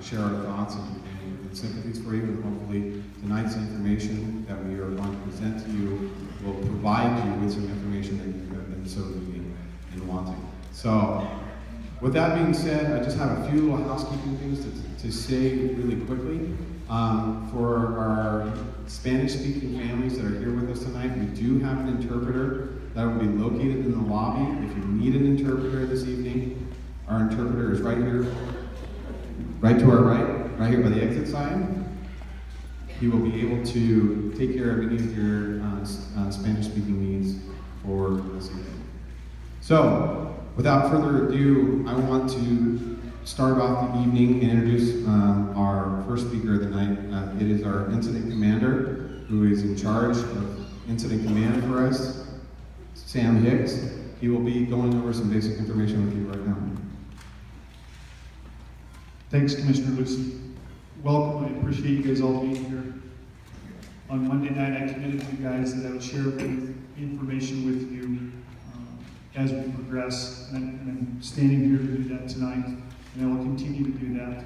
share our thoughts and sympathies for you, and hopefully tonight's information that we are going to present to you will provide you with some information that you have been so needing and wanting. So, with that being said, I just have a few little housekeeping things to say really quickly. For our Spanish-speaking families that are here with us tonight, we do have an interpreter that will be located in the lobby. If you need an interpreter this evening, our interpreter is right here, right to our right here by the exit sign. He will be able to take care of any of your Spanish-speaking needs for this evening. So, without further ado, I want to start off the evening and introduce our first speaker of the night. It is our incident commander, who is in charge of incident command for us, Sam Hicks. He will be going over some basic information with you right now. Thanks, Commissioner Lucy. Welcome. I appreciate you guys all being here. On Monday night, I committed to you guys that I would share information with you as we progress, and I'm standing here to do that tonight, and I will continue to do that.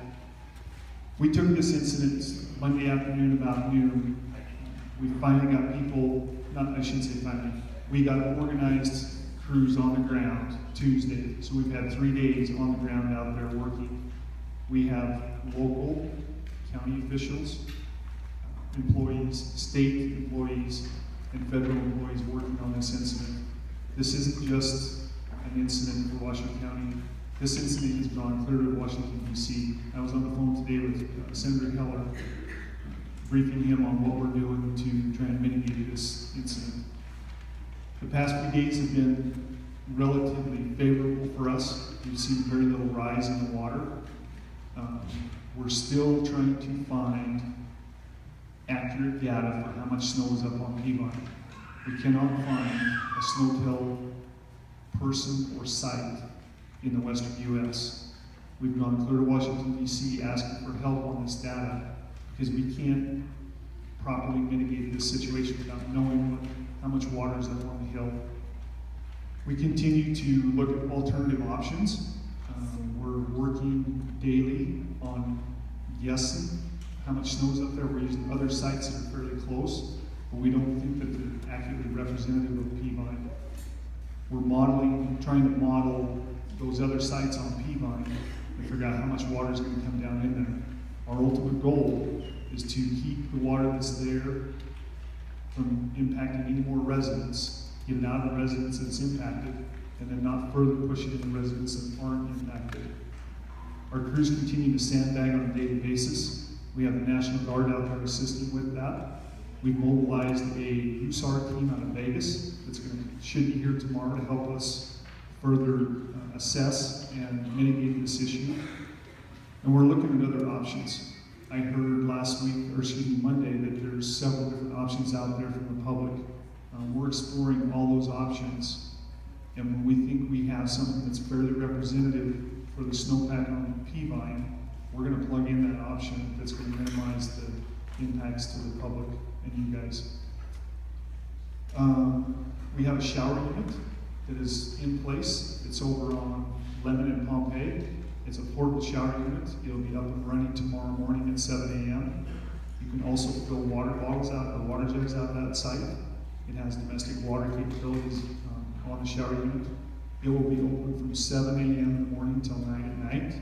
We took this incident Monday afternoon about noon. We finally got people, I shouldn't say finally, we got organized crews on the ground Tuesday, so we've had 3 days on the ground out there working. We have local county officials, employees, state employees, and federal employees working on this incident. This isn't just an incident for Washington County. This incident has gone clear to Washington, D.C. I was on the phone today with Senator Heller, briefing him on what we're doing to try and mitigate this incident. The past few days have been relatively favorable for us. We've seen very little rise in the water. We're still trying to find accurate data for how much snow is up on Peabody. We cannot find a snow-tail person or site in the western U.S. We've gone clear to Washington, D.C. asking for help on this data because we can't properly mitigate this situation without knowing how much water is up on the hill. We continue to look at alternative options. We're working daily on guessing how much snow is up there. We're using other sites that are fairly close, but we don't think that they're accurately representative of Peabody. We're trying to model those other sites on Peabody and figure out how much water is going to come down in there. Our ultimate goal is to keep the water that's there from impacting any more residents, get it out of the residents that's impacted, and then not further push it into residents that aren't impacted. Our crews continue to sandbag on a daily basis. We have the National Guard out there assisting with that. We've mobilized a USAR team out of Vegas that's should be here tomorrow to help us further assess and mitigate this issue. And we're looking at other options. I heard Monday, that there's several different options out there from the public. We're exploring all those options. And when we think we have something that's fairly representative for the snowpack on Peabody, we're going to plug in that option that's going to minimize the impacts to the public and you guys. We have a shower unit that is in place. It's over on Lemmon and Pompeii. It's a portable shower unit. It'll be up and running tomorrow morning at 7 a.m. You can also fill water jugs out of that site. It has domestic water capabilities on the shower unit. It will be open from 7 a.m. in the morning till 9 at night.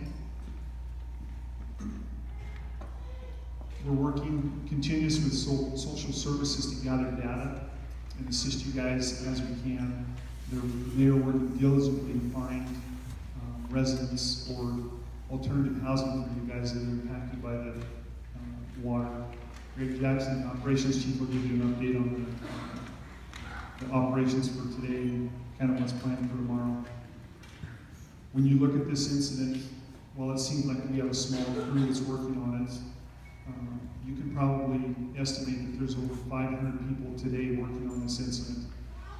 We're working continuous with social services to gather data and assist you guys as we can. They are working diligently to find residents or alternative housing for you guys that are impacted by the water. Greg Jackson, Operations Chief, will give you an update on the operations for today and kind of what's planned for tomorrow. When you look at this incident, while it seems like we have a small crew that's working on it, you can probably estimate that there's over 500 people today working on this incident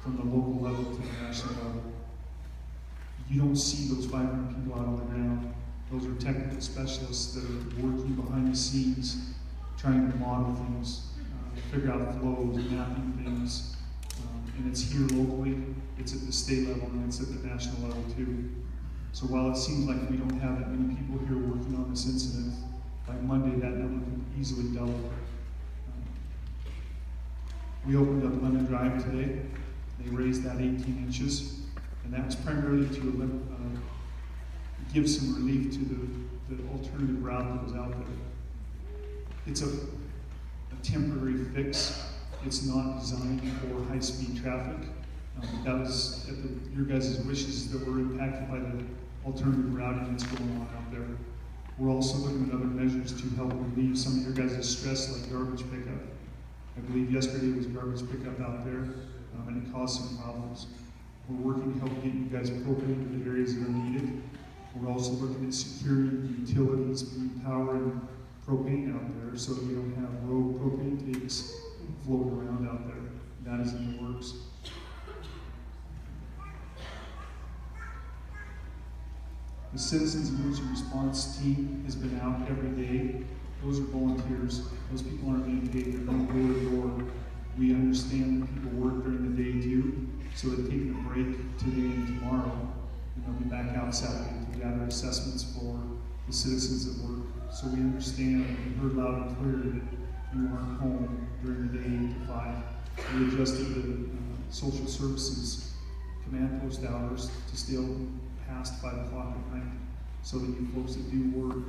from the local level to the national level. You don't see those 500 people out on the ground. Those are technical specialists that are working behind the scenes, trying to model things, figure out flows, mapping things. And it's here locally, it's at the state level, and it's at the national level too. So while it seems like we don't have that many people here working on this incident, Monday, that number could easily double. We opened up Lemmon Drive today. They raised that 18 inches, and that was primarily to give some relief to the alternative route that was out there. It's a temporary fix. It's not designed for high-speed traffic. That was at your guys' wishes that were impacted by the alternative routing that's going on out there. We're also looking at other measures to help relieve some of your guys' stress, like garbage pickup. I believe yesterday was garbage pickup out there, and it caused some problems. We're working to help get you guys propane to the areas that are needed. We're also looking at securing utilities, power, and propane out there, so that we don't have rogue propane tanks floating around out there. That is in the works. The Citizens Emergency Response Team has been out every day. Those are volunteers. Those people aren't being paid. They're going door to door. We understand that people work during the day too, so they're taking a break today and tomorrow, and they'll be back out Saturday to gather assessments for the citizens that work. So we understand and we heard loud and clear that you aren't home during the day 8 to 5. We adjusted the social services command post hours to stay open past 5 o'clock at night, so that you folks that do work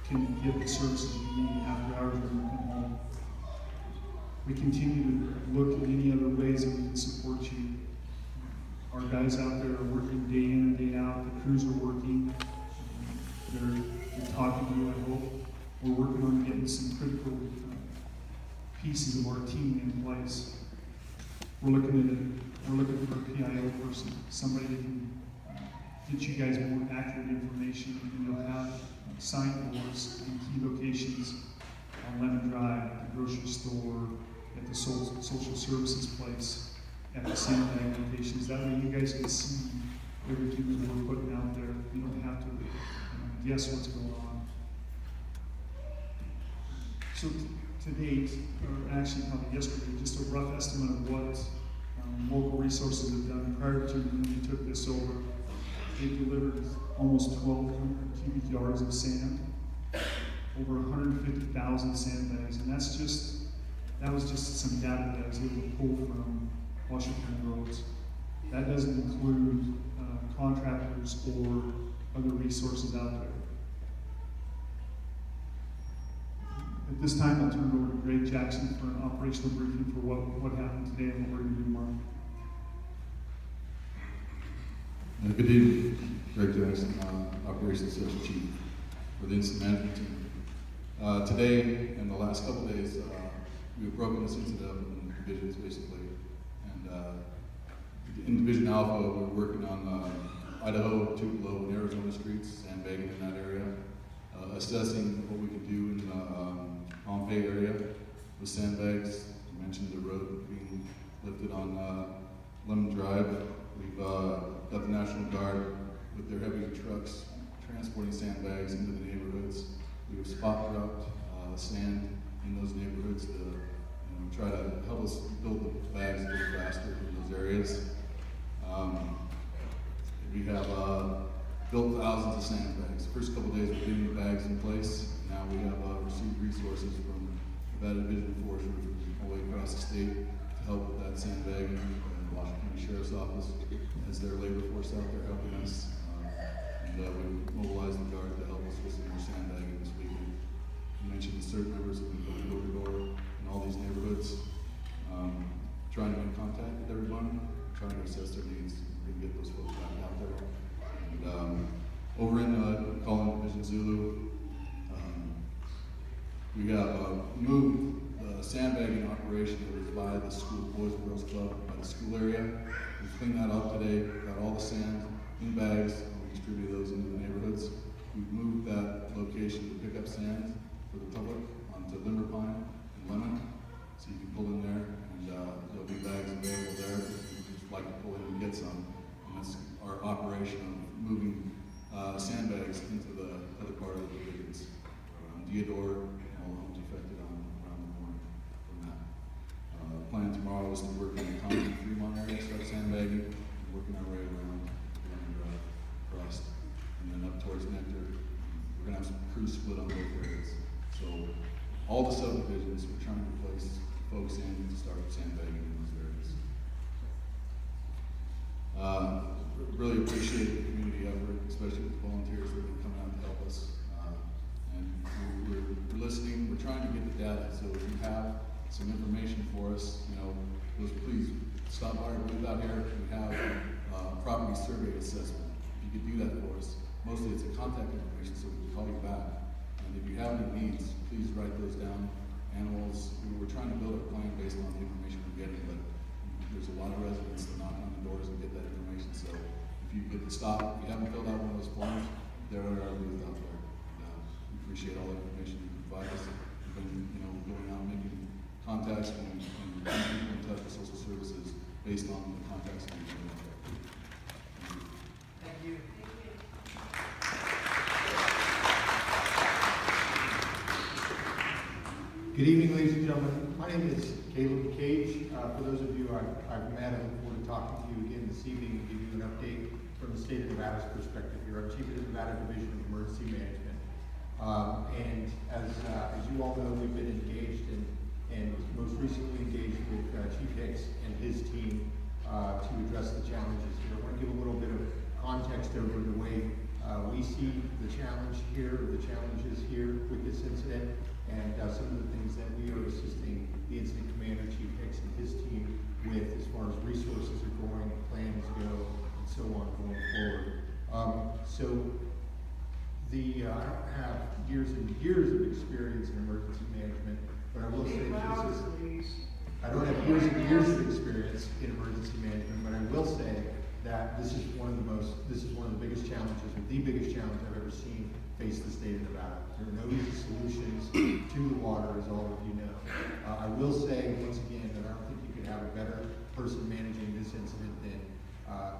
can get the services you need after hours when you come home. We continue to look at any other ways that we can support you. Our guys out there are working day in and day out. The crews are working. They're talking to you, I hope. We're working on getting some critical pieces of our team in place. We're looking for a PIO person, somebody that can get you guys more accurate information, and you'll have signboards in key locations on Lemmon Drive, at the grocery store, at the social services place, at the sandbag locations. That way you guys can see everything that we're putting out there. You don't have to guess what's going on. So to date, or actually probably yesterday, just a rough estimate of what local resources have done prior to when we took this over. They delivered almost 1,200 cubic yards of sand, over 150,000 sandbags, and that was just some data that I was able to pull from Washington Roads. That doesn't include contractors or other resources out there. At this time, I'll turn it over to Greg Jackson for an operational briefing for what happened today and what we're going to do tomorrow. Good evening, Greg Jackson, Operations Sales Chief for the Incident Management Team. Today and the last couple of days, we've broken this incident up in divisions basically. And in Division Alpha, we're working on Idaho, Tupelo, and Arizona streets, sandbagging in that area, assessing what we can do in the Pompey area with sandbags. You mentioned the road being lifted on Lemmon Drive. We've got the National Guard with their heavy trucks transporting sandbags into the neighborhoods. We have spot dropped sand in those neighborhoods to try to help us build the bags a little faster in those areas. We have built thousands of sandbags. The first couple of days we're getting the bags in place. Now we have received resources from Nevada Division Force all the way across the state to help with that sandbagging. The Washington County Sheriff's Office has their labor force out there helping us. We mobilized the Guard to help us with some more sandbagging this weekend. You mentioned the CERT members have been going door to door in all these neighborhoods, trying to make contact with everyone, trying to assess their needs, and get those folks back out there. And over in Collin Division Zulu, we have moved the sandbagging operation that was by the school Boys and Girls Club, by the school area. We cleaned that up today, got all the sand in bags, and we distributed those into the neighborhoods. We've moved that location to pick up sand for the public onto Limberpine and Lemmon, so you can pull in there, and there'll be bags available there if you'd just like to pull in and get some. And that's our operation of moving sandbags into the other part of the divisions. Deodore and all the homes affected around the corner from that. Plan tomorrow is to work in the Compton Fremont area, start sandbagging, and working our way around across, and then up towards Nectar. We're going to have some crews split on both areas. So all the subdivisions, we're trying to place folks in to start sandbagging in those areas. Really appreciate the community effort, especially with the volunteers that have been coming out to help us. And we're listening, we're trying to get the data. So if you have some information for us, please stop by our booth out here. We have property survey assessment. If you could do that for us. Mostly it's a contact information so we can call you back. And if you have any needs, please write those down. Animals, we're trying to build a plan based on the information we're getting, but there's a lot of residents that knock on the doors and get that information. So if you could stop, if you haven't filled out one of those forms, there are our booth out there. We appreciate all the information you provide us. We've been, going out making contacts and keeping in touch with social services based on the contacts that we've made. Thank you. Good evening, ladies and gentlemen. My name is Caleb Cage. For those of you I've met, I look forward to talking to you again this evening and give you an update from the state of Nevada's perspective here. I'm Chief of the Nevada Division of Emergency Management. And as you all know, we've been engaged and most recently engaged with Chief Hicks and his team to address the challenges here. I want to give a little bit of context over the way we see the challenges here with this incident, and some of the things that we are assisting the incident commander, Chief Hicks, and his team with as far as resources are going, plans go, and so on going forward. I don't have years and years of experience in emergency management, but I will say I don't have years and years of experience in emergency management, but I will say that this is one of the biggest challenges, or the biggest challenge I've ever seen face the state of Nevada. There are no easy solutions to the water, as all of you know. I will say once again that I don't think you could have a better person managing this incident than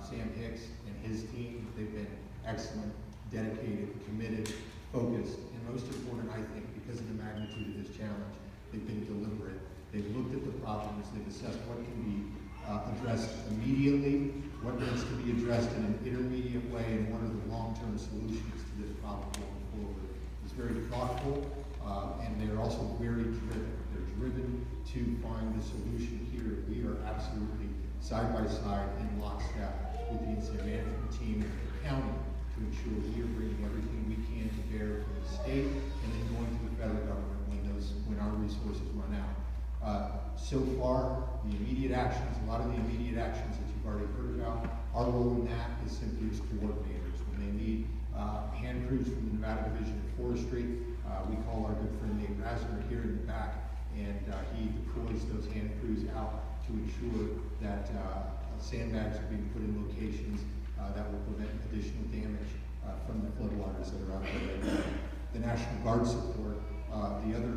Sam Hicks and his team. They've been excellent, dedicated, committed, focused, and most important, I think, because of the magnitude of this challenge, they've been deliberate. They've looked at the problems, they've assessed what can be addressed immediately, what needs to be addressed in an intermediate way, and what are the long-term solutions to this problem going forward. It's very thoughtful, and they're also very driven. They're driven to find the solution here. We are absolutely side by side in lockstep with the incident management team and the county to ensure we are bringing everything we can to bear from the state and then going to the federal government when our resources run out. So far, the immediate actions, a lot of the immediate actions that you've already heard about, our role in that is simply as coordinators. When they need hand crews from the Nevada Division of Forestry, we call our good friend Nate Rasner here in the back, and he deploys those hand crews out to ensure that sandbags are being put in locations that will prevent additional damage from the floodwaters that are out there right now. The National Guard support, the other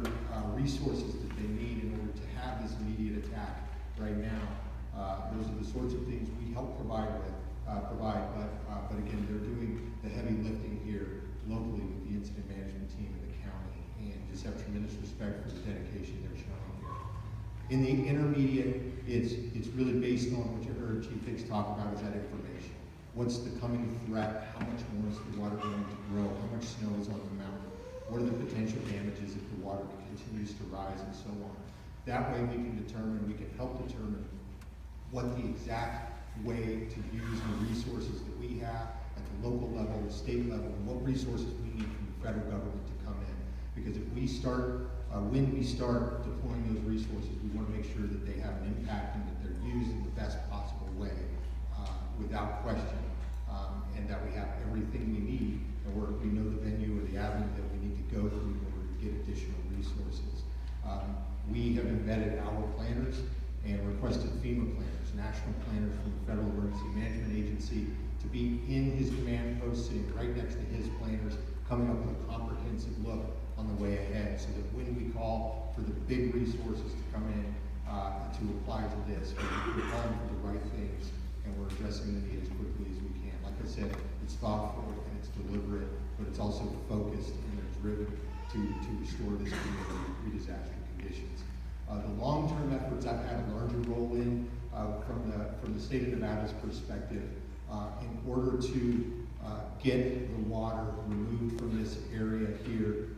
resources that they need in order to have this immediate attack right now. Those are the sorts of things we help provide, but again, they're doing the heavy lifting here locally with the incident management team in the county, and just have tremendous respect for the dedication they're showing here. In the intermediate, it's really based on what you heard Chief Hicks talk about, is that information. What's the coming threat? How much more is the water going to grow? How much snow is on the mountain? What are the potential damages if the water continues to rise, and so on. That way we can help determine what the exact way to use the resources that we have at the local level, the state level, and what resources we need from the federal government to come in. Because if we start, when we start deploying those resources, we want to make sure that they have an impact and that they're used in the best possible way, without question, and that we have everything we need, and we know the venue or the avenue that we need to go through in order to get additional resources. We have embedded our planners and requested FEMA planners, national planners from the Federal Emergency Management Agency, to be in his command post, sitting right next to his planners, coming up with a comprehensive look on the way ahead, so that when we call for the big resources to come in to apply to this, we're calling for the right things, and we're addressing the need as quickly as we can. Like I said, it's thoughtful and it's deliberate, but it's also focused and it's driven to restore this community to pre-disaster conditions. The long-term efforts I've had a larger role in from the state of Nevada's perspective in order to get the water removed from this area here